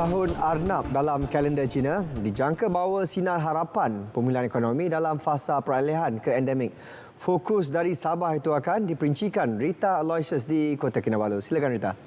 Tahun Arnab dalam kalender Cina dijangka bawa sinar harapan pemulihan ekonomi dalam fasa peralihan ke endemik. Fokus dari Sabah itu akan diperincikan Rita Aloysius di Kota Kinabalu. Silakan Rita.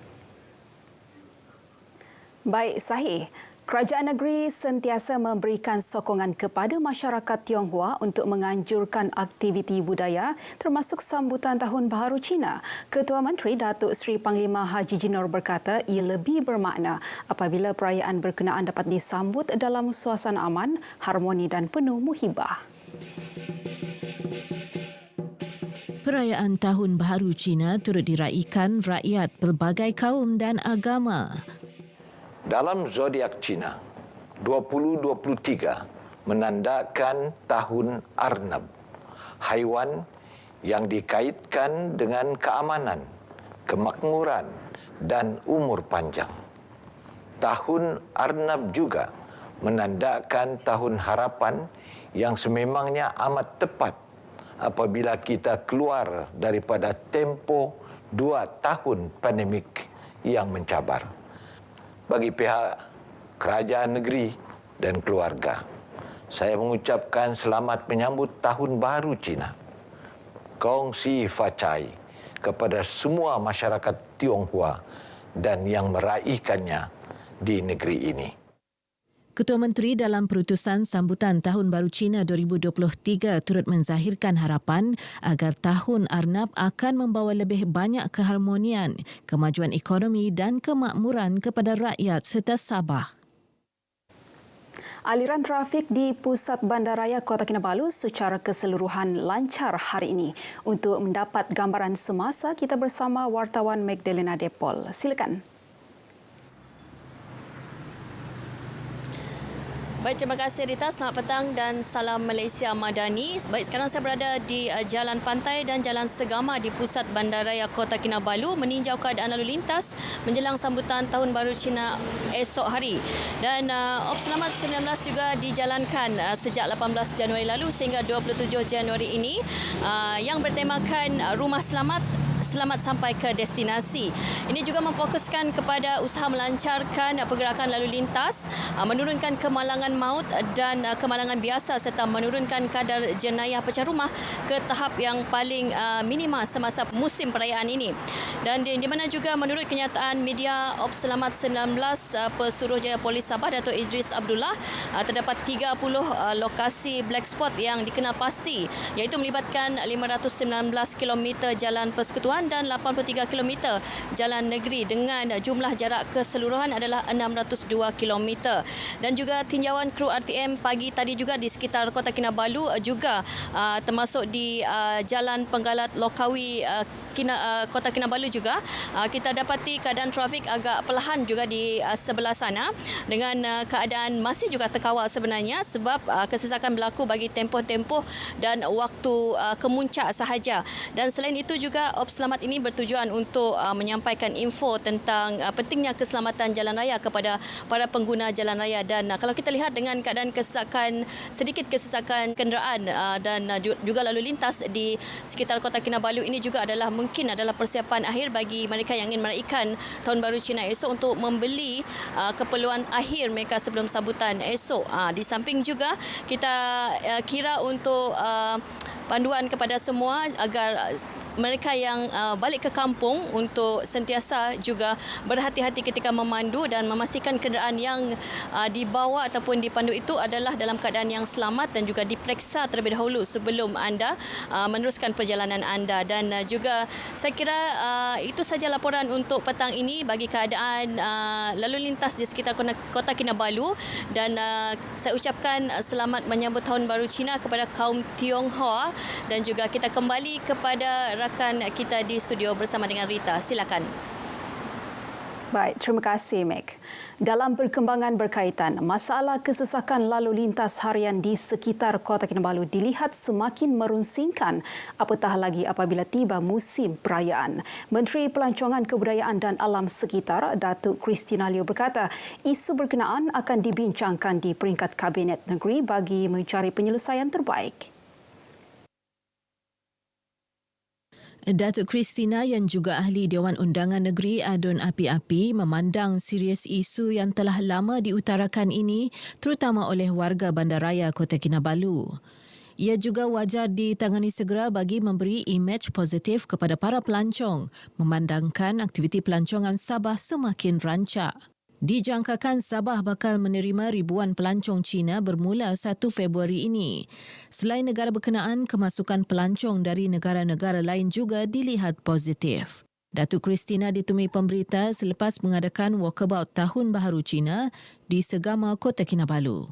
Baik, sahih. Kerajaan negeri sentiasa memberikan sokongan kepada masyarakat Tionghoa untuk menganjurkan aktiviti budaya termasuk sambutan Tahun Baharu Cina. Ketua Menteri Datuk Seri Panglima Haji Jinor berkata ia lebih bermakna apabila perayaan berkenaan dapat disambut dalam suasana aman, harmoni dan penuh muhibah. Perayaan Tahun Baharu Cina turut diraikan rakyat pelbagai kaum dan agama. Dalam zodiak Cina, 2023 menandakan tahun Arnab, haiwan yang dikaitkan dengan keamanan, kemakmuran dan umur panjang. Tahun Arnab juga menandakan tahun harapan yang sememangnya amat tepat apabila kita keluar daripada tempoh 2 tahun pandemik yang mencabar. Bagi pihak kerajaan negeri dan keluarga, saya mengucapkan selamat menyambut Tahun Baru Cina. Gong Xi Fa Cai kepada semua masyarakat Tionghoa dan yang meraihkannya di negeri ini. Ketua Menteri dalam perutusan sambutan Tahun Baru Cina 2023 turut menzahirkan harapan agar Tahun Arnab akan membawa lebih banyak keharmonian, kemajuan ekonomi dan kemakmuran kepada rakyat serta Sabah. Aliran trafik di pusat bandaraya Kota Kinabalu secara keseluruhan lancar hari ini. Untuk mendapat gambaran semasa, kita bersama wartawan Magdalena Depol. Silakan. Baik, terima kasih Rita. Selamat petang dan salam Malaysia Madani. Baik, sekarang saya berada di Jalan Pantai dan Jalan Segama di pusat bandaraya Kota Kinabalu meninjau keadaan lalu lintas menjelang sambutan Tahun Baru Cina esok hari. Dan Ops Selamat 19 juga dijalankan sejak 18 Januari lalu sehingga 27 Januari ini yang bertemakan Rumah Selamat, selamat sampai ke destinasi. Ini juga memfokuskan kepada usaha melancarkan pergerakan lalu lintas, menurunkan kemalangan maut dan kemalangan biasa serta menurunkan kadar jenayah pecah rumah ke tahap yang paling minima semasa musim perayaan ini. Dan di mana juga menurut kenyataan media Ops Selamat 19 Pesuruhjaya Polis Sabah Datuk Idris Abdullah, terdapat 30 lokasi black spot yang dikenal pasti, iaitu melibatkan 519 km jalan persekutuan dan 83 km jalan negeri dengan jumlah jarak keseluruhan adalah 602 km. Dan juga tinjauan kru RTM pagi tadi juga di sekitar Kota Kinabalu juga termasuk di Jalan Penggalat Lokawi Kota Kinabalu juga kita dapati keadaan trafik agak perlahan juga di sebelah sana dengan keadaan masih juga terkawal sebenarnya sebab kesesakan berlaku bagi tempoh-tempoh dan waktu kemuncak sahaja. Dan selain itu juga Ops Selamat ini bertujuan untuk menyampaikan info tentang pentingnya keselamatan jalan raya kepada para pengguna jalan raya. Dan kalau kita lihat dengan keadaan sedikit kesesakan kenderaan dan juga lalu lintas di sekitar Kota Kinabalu ini juga mungkin adalah persiapan akhir bagi mereka yang ingin meraihkan Tahun Baru Cina esok untuk membeli keperluan akhir mereka sebelum sambutan esok. Di samping juga kita kira untuk panduan kepada semua agar mereka yang balik ke kampung untuk sentiasa juga berhati-hati ketika memandu dan memastikan kenderaan yang dibawa ataupun dipandu itu adalah dalam keadaan yang selamat dan juga diperiksa terlebih dahulu sebelum anda meneruskan perjalanan anda. Dan juga saya kira itu saja laporan untuk petang ini bagi keadaan lalu lintas di sekitar Kota Kinabalu. Dan saya ucapkan selamat menyambut Tahun Baru Cina kepada kaum Tionghoa. Dan juga kita kembali kepada rakan kita di studio bersama dengan Rita. Silakan. Baik, terima kasih Meg. Dalam perkembangan berkaitan, masalah kesesakan lalu lintas harian di sekitar Kota Kinabalu dilihat semakin merunsingkan, apatah lagi apabila tiba musim perayaan. Menteri Pelancongan Kebudayaan dan Alam Sekitar, Datuk Christina Liew berkata, isu berkenaan akan dibincangkan di peringkat Kabinet Negeri bagi mencari penyelesaian terbaik. Datuk Christina yang juga ahli Dewan Undangan Negeri adun api-api memandang serius isu yang telah lama diutarakan ini terutama oleh warga Bandaraya Kota Kinabalu. Ia juga wajar ditangani segera bagi memberi imej positif kepada para pelancong memandangkan aktiviti pelancongan Sabah semakin rancak. Dijangkakan Sabah bakal menerima ribuan pelancong Cina bermula 1 Februari ini. Selain negara berkenaan, kemasukan pelancong dari negara-negara lain juga dilihat positif. Datuk Christina ditemui pemberita selepas mengadakan walkabout Tahun Baharu Cina di Segama Kota Kinabalu.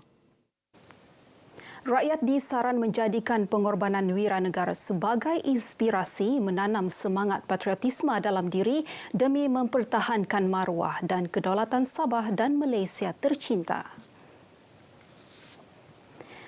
Rakyat disaran menjadikan pengorbanan wira negara sebagai inspirasi menanam semangat patriotisme dalam diri demi mempertahankan maruah dan kedaulatan Sabah dan Malaysia tercinta.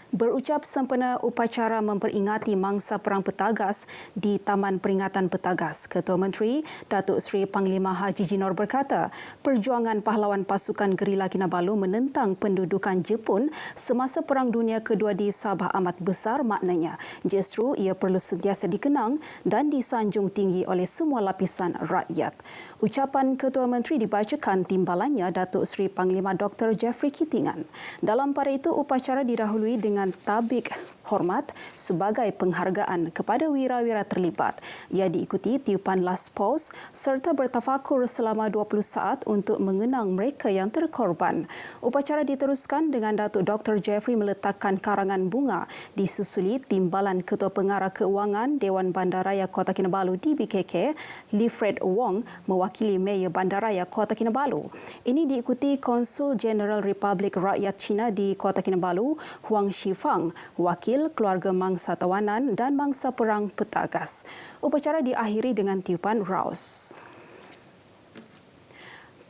Berucap sempena upacara memperingati mangsa Perang Petagas di Taman Peringatan Petagas, Ketua Menteri Datuk Seri Panglima Haji Jinor berkata, perjuangan pahlawan pasukan gerila Kinabalu menentang pendudukan Jepun semasa Perang Dunia Kedua di Sabah amat besar maknanya. Justru ia perlu sentiasa dikenang dan disanjung tinggi oleh semua lapisan rakyat. Ucapan Ketua Menteri dibacakan timbalannya Datuk Seri Panglima Dr. Jeffrey Kitingan. Dalam pada itu, upacara didahului dengan tabik hormat sebagai penghargaan kepada wira-wira terlibat. Ia diikuti tiupan last pause serta bertafakur selama 20 saat untuk mengenang mereka yang terkorban. Upacara diteruskan dengan Datuk Dr. Jeffrey meletakkan karangan bunga disusuli timbalan Ketua Pengarah Keuangan Dewan Bandaraya Kota Kinabalu DBKK, Lifred Wong mewakili Mayor Bandaraya Kota Kinabalu. Ini diikuti Konsul Jeneral Republik Rakyat Cina di Kota Kinabalu, Huang Shifang, wakil keluarga mangsa tawanan dan mangsa Perang Petagas. Upacara diakhiri dengan tiupan raus.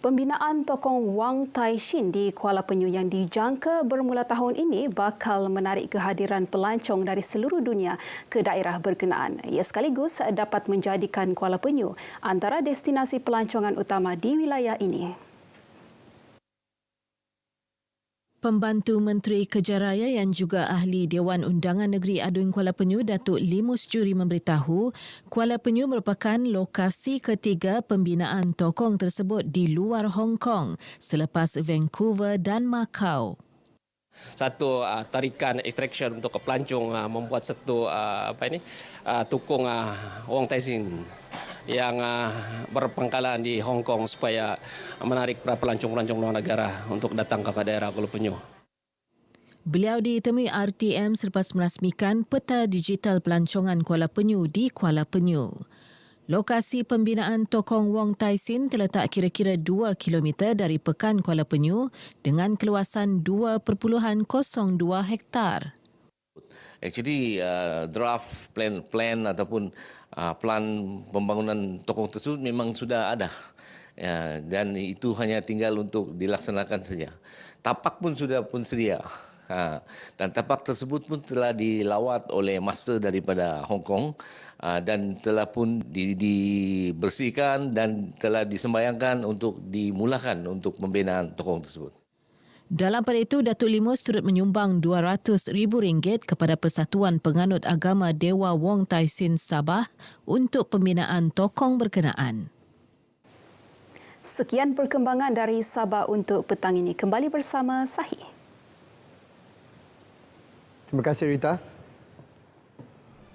Pembinaan tokong Wang Tai-shin di Kuala Penyu yang dijangka bermula tahun ini bakal menarik kehadiran pelancong dari seluruh dunia ke daerah berkenaan. Ia sekaligus dapat menjadikan Kuala Penyu antara destinasi pelancongan utama di wilayah ini. Pembantu Menteri Kejaraya yang juga ahli Dewan Undangan Negeri Adun Kuala Penyu, Datuk Limus Juri memberitahu, Kuala Penyu merupakan lokasi ketiga pembinaan tokong tersebut di luar Hong Kong selepas Vancouver dan Macau. Satu tarikan extraction untuk pelancong membuat satu tukung Wang Tai-shin yang berpangkalan di Hong Kong supaya menarik para pelancong-pelancong luar negara untuk datang ke daerah Kuala Penyu. Beliau ditemui RTM selepas merasmikan peta digital pelancongan Kuala Penyu di Kuala Penyu. Lokasi pembinaan tokong Wang Tai-shin terletak kira-kira 2 km dari Pekan Kuala Penyu dengan keluasan 2.02 hektar. Actually, draft plan ataupun plan pembangunan tokong tersebut memang sudah ada. Ya, dan itu hanya tinggal untuk dilaksanakan saja. Tapak pun sudah sedia. Dan tapak tersebut pun telah dilawat oleh master daripada Hong Kong dan telah pun dibersihkan dan telah disembayangkan untuk dimulakan untuk pembinaan tokong tersebut. Dalam pada itu, Datuk Limus turut menyumbang RM200,000 kepada Persatuan Penganut Agama Dewa Wang Tai-shin Sabah untuk pembinaan tokong berkenaan. Sekian perkembangan dari Sabah untuk petang ini. Kembali bersama Sahih. Terima kasih Rita.